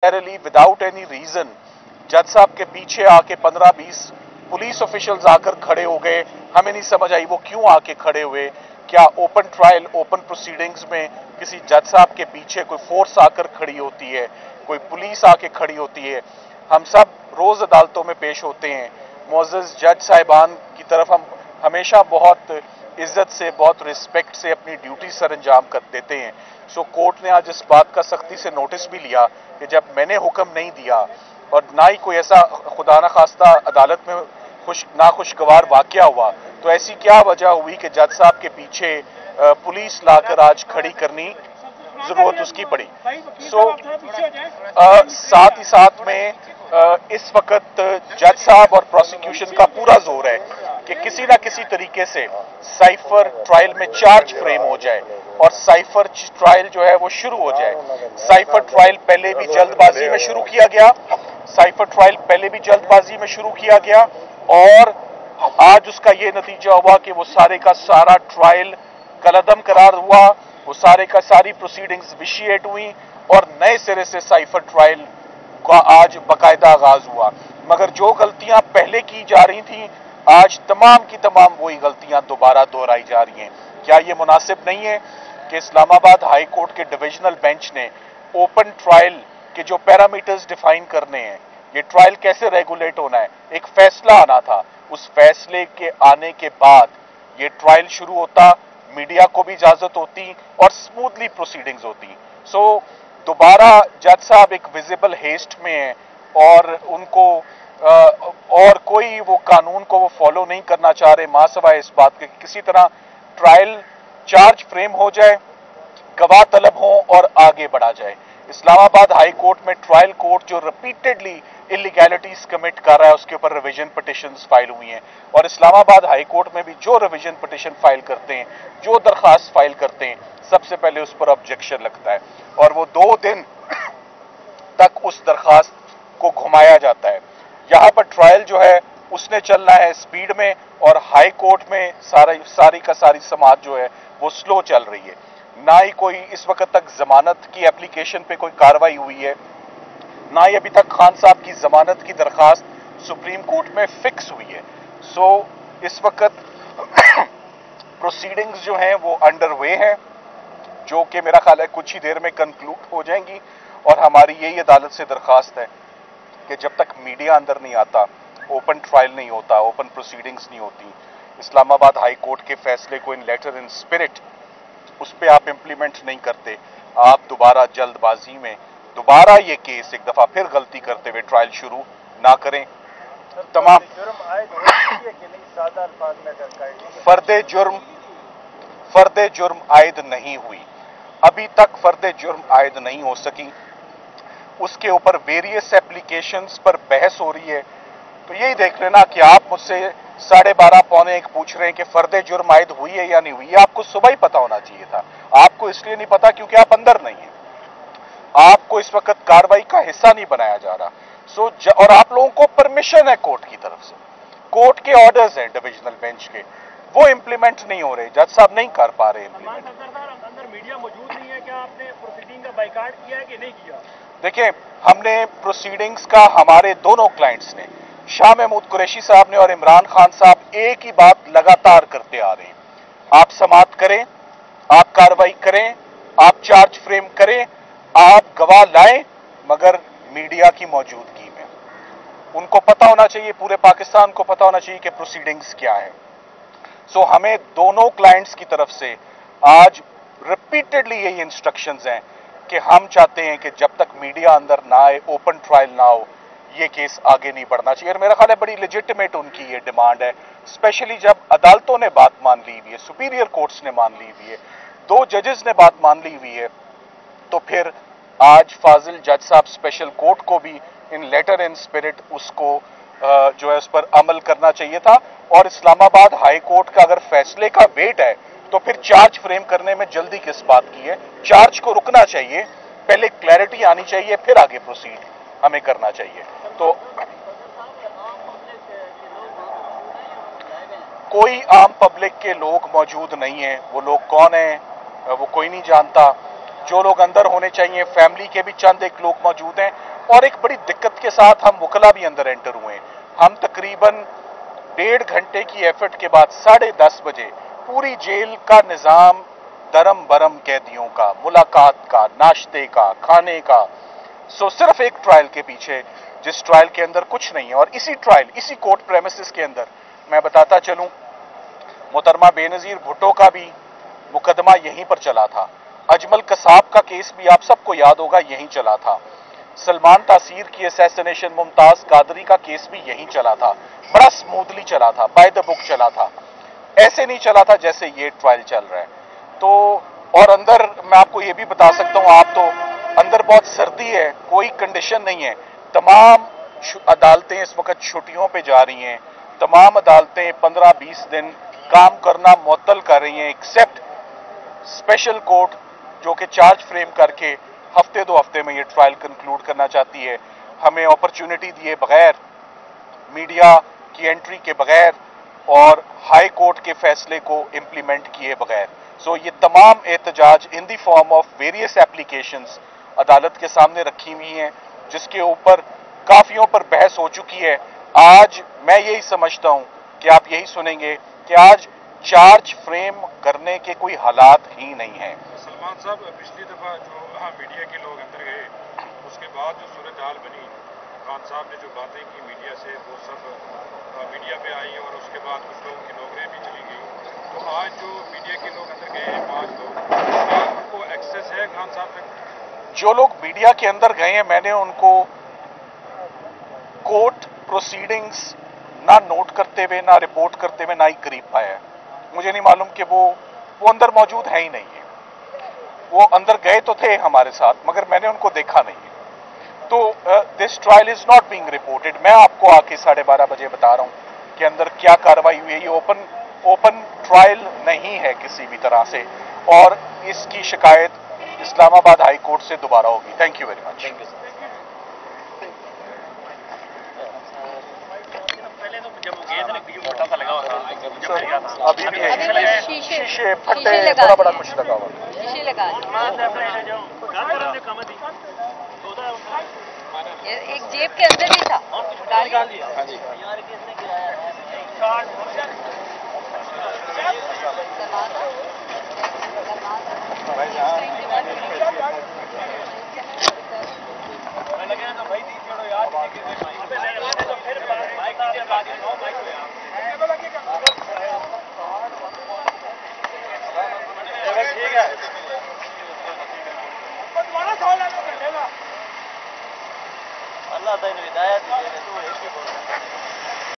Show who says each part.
Speaker 1: Without any reason जज साहब के पीछे आके 15-20 पुलिस ऑफिशियल्स आकर खड़े हो गए। हमें नहीं समझ आई वो क्यों आके खड़े हुए। क्या ओपन ट्रायल ओपन प्रोसीडिंग्स में किसी जज साहब के पीछे कोई फोर्स आकर खड़ी होती है, कोई पुलिस आके खड़ी होती है? हम सब रोज अदालतों में पेश होते हैं। मुअज़्ज़ज़ जज साहिबान की तरफ हम हमेशा बहुत इज्जत से, बहुत रिस्पेक्ट से अपनी ड्यूटी सर अंजाम कर देते हैं। सो कोर्ट ने आज इस बात का सख्ती से नोटिस भी लिया कि जब मैंने हुक्म नहीं दिया और ना ही कोई ऐसा खुदा न खास्ता अदालत में नाखुशगवार वाकया हुआ, तो ऐसी क्या वजह हुई कि जज साहब के पीछे पुलिस लाकर आज खड़ी करनी जरूरत उसकी पड़ी। साथ ही साथ में इस वक्त जज साहब और प्रोसिक्यूशन का पूरा जोर है कि किसी ना किसी तरीके से साइफर ट्रायल में चार्ज फ्रेम हो जाए और साइफर ट्रायल जो है वो शुरू हो जाए। साइफर ट्रायल पहले भी जल्दबाजी में शुरू किया गया, और आज उसका ये नतीजा हुआ कि वो सारे का सारा ट्रायल कलअदम करार हुआ, वो सारे का सारी प्रोसीडिंग्स विशिएट हुई और नए सिरे से साइफर ट्रायल का आज बाकायदा आगाज हुआ। मगर जो गलतियां पहले की जा रही थी, आज तमाम की तमाम वही गलतियां दोबारा दोहराई जा रही हैं। क्या ये मुनासिब नहीं है कि इस्लामाबाद हाई कोर्ट के डिविजनल बेंच ने ओपन ट्रायल के जो पैरामीटर्स डिफाइन करने हैं, ये ट्रायल कैसे रेगुलेट होना है, एक फैसला आना था। उस फैसले के आने के बाद ये ट्रायल शुरू होता, मीडिया को भी इजाजत होती और स्मूथली प्रोसीडिंग्स होती। सो दोबारा जज साहब एक विजिबल हेस्ट में है और उनको और कोई वो कानून को वो फॉलो नहीं करना चाह रहे, मां सवाए इस बात के किसी तरह ट्रायल चार्ज फ्रेम हो जाए, गवाह तलब हो और आगे बढ़ा जाए। इस्लामाबाद हाई कोर्ट में ट्रायल कोर्ट जो रिपीटेडली इलीगैलिटीज कमिट कर रहा है, उसके ऊपर रिवीजन पिटिशंस फाइल हुई हैं और इस्लामाबाद हाई कोर्ट में भी जो रिवीजन पिटिशन फाइल करते हैं, जो दरखास्त फाइल करते हैं, सबसे पहले उस पर ऑब्जेक्शन लगता है और वो 2 दिन तक उस दरखास्त को घुमाया जाता है। यहां पर ट्रायल जो है उसने चलना है स्पीड में और हाई कोर्ट में सारी का सारी समाअत जो है वो स्लो चल रही है। ना ही कोई इस वक्त तक जमानत की एप्लीकेशन पे कोई कार्रवाई हुई है, ना ही अभी तक खान साहब की जमानत की दरखास्त सुप्रीम कोर्ट में फिक्स हुई है। सो इस वक्त प्रोसीडिंग्स जो हैं वो अंडर वे हैं, जो कि मेरा ख्याल है कुछ ही देर में कंक्लूड हो जाएंगी और हमारी यही अदालत से दरखास्त है कि जब तक मीडिया अंदर नहीं आता, ओपन ट्रायल नहीं होता, ओपन प्रोसीडिंग्स नहीं होती, इस्लामाबाद हाई कोर्ट के फैसले को इन लेटर इन स्पिरिट उस पर आप इंप्लीमेंट नहीं करते, आप दोबारा जल्दबाजी में दोबारा ये केस एक दफा फिर गलती करते हुए ट्रायल शुरू ना करें। तमाम फर्दे जुर्म आयद नहीं हुई, अभी तक फर्दे जुर्म आयद नहीं हो सकी। उसके ऊपर वेरियस एप्लीकेशंस पर बहस हो रही है। तो यही देख लेना कि आप मुझसे 12:30 पौने 1 पूछ रहे हैं कि फर्दे जुर्म आयद हुई है या नहीं हुई। आपको सुबह ही पता होना चाहिए था। आपको इसलिए नहीं पता क्योंकि आप अंदर नहीं है, आपको इस वक्त कार्रवाई का हिस्सा नहीं बनाया जा रहा। और आप लोगों को परमिशन है कोर्ट की तरफ से, कोर्ट के ऑर्डर्स हैं डिविजनल बेंच के, वो इंप्लीमेंट नहीं हो रहे, जज साहब नहीं कर पा रहे इंप्लीमेंट।
Speaker 2: अंदर मीडिया मौजूद नहीं है, क्या आपने प्रोसीडिंग का बाइकाट किया है कि नहीं किया?
Speaker 1: देखिए, हमने प्रोसीडिंग्स का हमारे दोनों क्लाइंट्स ने, शाह महमूद कुरैशी साहब ने और इमरान खान साहब, एक ही बात लगातार करते आ रहे हैं, आप समाअत करें, आप कार्रवाई करें, आप चार्ज फ्रेम करें, आप गवाह लाएं, मगर मीडिया की मौजूदगी में। उनको पता होना चाहिए, पूरे पाकिस्तान को पता होना चाहिए कि प्रोसीडिंग्स क्या है। सो हमें दोनों क्लाइंट्स की तरफ से आज रिपीटेडली यही इंस्ट्रक्शंस हैं कि हम चाहते हैं कि जब तक मीडिया अंदर ना आए, ओपन ट्रायल ना हो, ये केस आगे नहीं बढ़ना चाहिए। और मेरा ख्याल है बड़ी लेजिटिमेट उनकी ये डिमांड है, स्पेशली जब अदालतों ने बात मान ली हुई है, सुपीरियर कोर्ट्स ने मान ली हुई है, 2 जजेस ने बात मान ली हुई है, तो फिर आज फाजिल जज साहब स्पेशल कोर्ट को भी इन लेटर इन स्पिरिट उसको जो है उस पर अमल करना चाहिए था। और इस्लामाबाद हाई कोर्ट का अगर फैसले का वेट है तो फिर चार्ज फ्रेम करने में जल्दी किस बात की है? चार्ज को रुकना चाहिए, पहले क्लैरिटी आनी चाहिए, फिर आगे प्रोसीड हमें करना चाहिए। तो कोई आम पब्लिक के लोग मौजूद नहीं है, वो लोग कौन है वो कोई नहीं जानता। जो लोग अंदर होने चाहिए, फैमिली के भी चंद एक लोग मौजूद हैं, और एक बड़ी दिक्कत के साथ हम वकला भी अंदर एंटर हुए हैं। हम तकरीबन 1.5 घंटे की एफर्ट के बाद 10:30 बजे पूरी जेल का निज़ाम दरम बरम कैदियों का, मुलाकात का, नाश्ते का, खाने का, सिर्फ एक ट्रायल के पीछे, जिस ट्रायल के अंदर कुछ नहीं है। और इसी ट्रायल, इसी कोर्ट प्रेमिसेस के अंदर मैं बताता चलूं, मोहतरमा बेनजीर भुट्टो का भी मुकदमा यहीं पर चला था। अजमल कसाब का केस भी आप सबको याद होगा यहीं चला था। सलमान तासीर की असैसिनेशन, मुमताज कादरी का केस भी यहीं चला था। बड़ा स्मूथली चला था, बाय द बुक चला था। ऐसे नहीं चला था जैसे ये ट्रायल चल रहा है। तो और अंदर मैं आपको ये भी बता सकता हूं, आप तो अंदर बहुत सर्दी है, कोई कंडीशन नहीं है। तमाम अदालतें इस वक्त छुट्टियों पे जा रही हैं। तमाम अदालतें 15-20 दिन काम करना मुअत्तल कर रही हैं, एक्सेप्ट स्पेशल कोर्ट जो कि चार्ज फ्रेम करके हफ्ते 2 हफ्ते में ये ट्रायल कंक्लूड करना चाहती है, हमें अपॉर्चुनिटी दिए बगैर, मीडिया की एंट्री के बगैर और हाई कोर्ट के फैसले को इंप्लीमेंट किए बगैर। सो ये तमाम एहतजाज in the form of various applications अदालत के सामने रखी हुई हैं, जिसके ऊपर काफियों पर बहस हो चुकी है। आज मैं यही समझता हूं कि आप यही सुनेंगे कि आज चार्ज फ्रेम करने के कोई हालात ही नहीं है।
Speaker 3: सलमान साहब, पिछली दफा जो मीडिया के लोग अंदर गए, उसके बाद जो सूरत हाल बनी, खान साहब ने जो बातें की मीडिया से, वो सब मीडिया पे आई और उसके बाद कुछ लोगों की नौकरियां भी चली गई। तो आज जो मीडिया के लोग अंदर गए हैं 5 लोग, क्या उनको एक्सेस है खान साहब तक?
Speaker 1: जो लोग मीडिया के अंदर गए हैं, मैंने उनको कोर्ट प्रोसीडिंग्स ना नोट करते हुए, ना रिपोर्ट करते हुए, ना ही करीब पाया है। मुझे नहीं मालूम कि वो अंदर मौजूद है ही नहीं है। वो अंदर गए तो थे हमारे साथ, मगर मैंने उनको देखा नहीं है। तो this trial is not being reported. मैं आपको आके 12:30 बजे बता रहा हूं कि अंदर क्या कार्रवाई हुई है। ये ओपन ट्रायल नहीं है किसी भी तरह से, और इसकी शिकायत इस्लामाबाद हाई कोर्ट से दोबारा होगी। Thank you very much.
Speaker 2: पहले तो जब गए थे ना बीजू मोटा सा लगा हुआ था, जब गया था
Speaker 1: अभी भी है, शीशे फटे, बड़ा कुछ लगा हुआ,
Speaker 4: शीशे लगा एक जेब के अंदर ही था।
Speaker 2: हाँ जी। अल्लाह ताला ने हिदायत दी है, तो एक ही